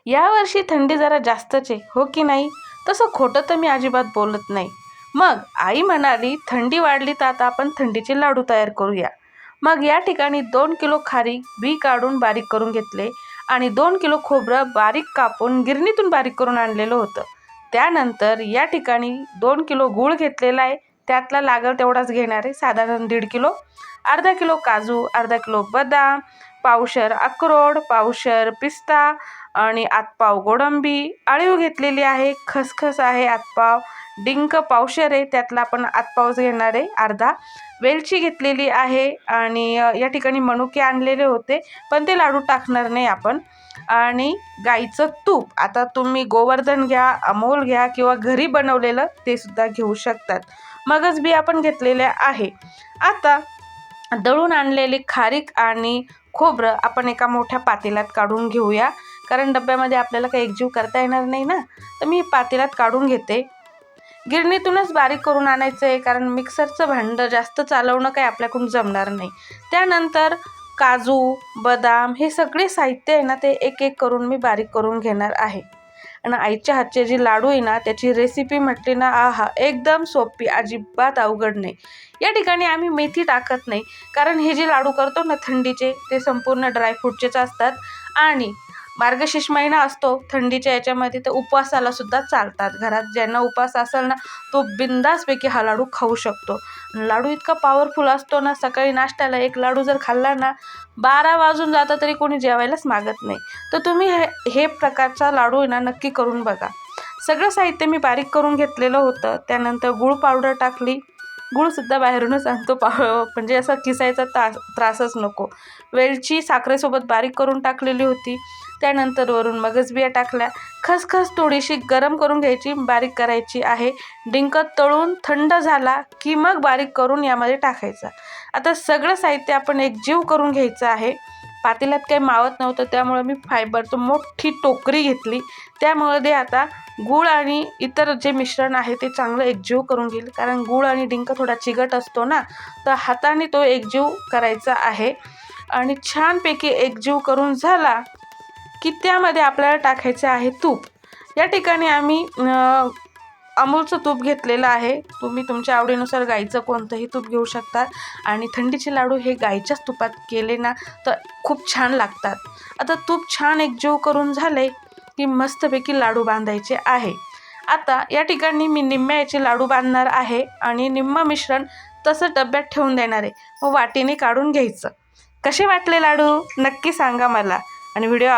यावर्षी थंडी जरा जास्तच आहे, हो की नाही? तसं खोटं तर मी अजिबात बोलत नाही. मग आई म्हणाली, थंडी वाढली तर आता आपण थंडीचे लाडू तयार करूया. मग या ठिकाणी 2 किलो खारीक बी काढून बारीक करून घेतले आणि 2 किलो खोबरं बारीक कापून गिरणीतून बारीक करून आणलेलं होतं. त्यानंतर या ठिकाणी 2 किलो गूळ घेतलेला आहे. त्यातला लागेल तेवढाच घेणार आहे, साधारण 1.5 किलो. अर्धा किलो काजू, अर्धा किलो बदाम, पावशर अक्रोड, पावशर पिस्ता आणि आतपाव गोडंबी, अळीव घेतलेली आहे, खसखस आहे आतपाव, डिंक पावशर आहे, त्यातला आपण आतपावच घेणार आहे अर्धा. वेलची घेतलेली आहे आणि या ठिकाणी मनुके आणलेले होते, पण ते लाडू टाकणार नाही आपण. आणि गाईचं तूप, आता तुम्ही गोवर्धन घ्या, अमोल घ्या किंवा घरी बनवलेलं ते सुद्धा घेऊ शकतात. मगच बी आपण घेतलेले आहे. आता दळून आणलेली खारीक आणि खोबरं आपण एका मोठ्या पातेल्यात काढून घेऊया, कारण डब्यामध्ये आपल्याला काही एकजीव करता येणार नाही ना, तर मी पातेल्यात काढून घेते. गिरणीतूनच बारीक करून आणायचं आहे, कारण मिक्सरचं भांडं जास्त चालवणं काही आपल्याकडून जमणार नाही. त्यानंतर काजू, बदाम हे सगळे साहित्य आहे ना, ते एक एक करून मी बारीक करून घेणार आहे. आणि आईच्या हातचे जे लाडू आहे ना, त्याची रेसिपी म्हटली ना, आहा, एकदम सोपी, अजिबात अवघड नाही. या ठिकाणी आम्ही मेथी टाकत नाही, कारण हे जे लाडू करतो ना थंडीचे, ते संपूर्ण ड्रायफ्रूटचेच असतात. आणि मार्गशीर्ष महिना असतो थंडीच्या याच्यामध्ये, तर उपवासाला सुद्धा चालतात. घरात ज्यांना उपवास असेल ना, तो बिंदासपैकी हा लाडू खाऊ शकतो. लाडू इतका पॉवरफुल असतो ना, सकाळी नाश्त्याला एक लाडू जर खाल्ला ना, 12 वाजून जाता तरी कोणी जेवायलाच मागत नाही. तर तुम्ही हे प्रकारचा लाडू आहे ना, नक्की करून बघा. सगळं साहित्य मी बारीक करून घेतलेलं होतं. त्यानंतर गूळ पावडर टाकली. गूळसुद्धा बाहेरूनच आणतो, म्हणजे असं किसायचा त्रासच नको. वेलची साखरेसोबत बारीक करून टाकलेली होती. त्यानंतर वरून मगजबिया टाकल्या. खसखस थोडीशी गरम करून घ्यायची, बारीक करायची आहे. डिंक तळून थंड झाला की मग बारीक करून यामध्ये टाकायचा. आता सगळं साहित्य आपण एकजीव करून घ्यायचं आहे. पातेल्यात काही मावत नव्हतं, त्यामुळे मी फायबरची मोठी टोकरी घेतली. त्यामुळे आता गूळ आणि इतर जे मिश्रण आहे ते चांगलं एकजीव करून घेईल, कारण गूळ आणि डिंक थोडा चिकट असतो ना, तर हाताने तो एकजीव करायचा आहे. आणि छानपैकी एकजीव करून झाला की त्यामध्ये आपल्याला टाकायचे आहे तूप. या ठिकाणी आम्ही अमूलचं तूप घेतलेलं आहे. तुम्ही तुमच्या आवडीनुसार गाईचं कोणतंही तूप घेऊ शकता. आणि थंडीचे लाडू हे गाईच्याच तुपात केले ना, तर खूप छान लागतात. आता तूप छान एकजीव करून झाले की मस्तपैकी लाडू बांधायचे आहे. आता या ठिकाणी मी निम्म्या याचे लाडू बांधणार आहे आणि निम्म मिश्रण तसं डब्यात ठेवून देणार आहे. मग वाटीने काढून घ्यायचं. कसे वाटले लाडू नक्की सांगा मला. आणि व्हिडिओ